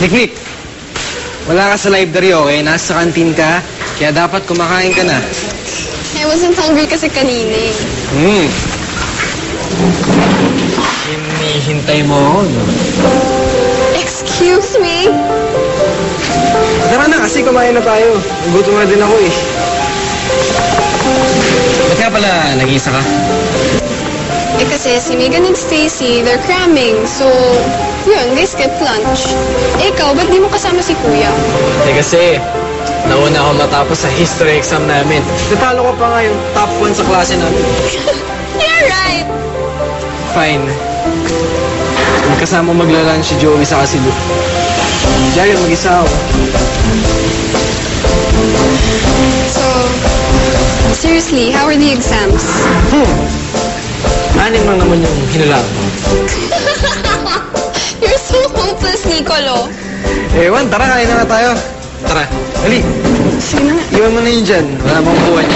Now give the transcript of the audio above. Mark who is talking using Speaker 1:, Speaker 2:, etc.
Speaker 1: Nick, wala ka sa library, okay? Nasa canteen ka, kaya dapat kumakain ka na.
Speaker 2: I wasn't hungry kasi kanina eh.
Speaker 1: Hinihintay mo ako, no?
Speaker 2: Excuse me?
Speaker 1: Tara na kasi kumain na tayo. Gutom na din ako eh. Ba't nga pala nag-iisa ka?
Speaker 2: Eh kasi si Megan and Stacy, they're cramming. So, yun, guys, skip lunch. Eh, ikaw, ba't di mo kasama si Kuya?
Speaker 1: Eh kasi, nauna ako matapos sa history exam namin. Natalo ko pa nga yung top 1 sa klase namin.
Speaker 2: You're right!
Speaker 1: Fine. Magkasama magla-lunch si Joey sa si Luke. Diyan, mag-isa ako.
Speaker 2: So, seriously, how are the exams?
Speaker 1: Anim lang naman yung hinulaan mo.
Speaker 2: You're so hopeless, Nicolo.
Speaker 1: Ewan, tara, kain na nga tayo. Tara, dali.
Speaker 2: Sige na nga.
Speaker 1: Iwan mo na yun dyan. Wala mong buwan.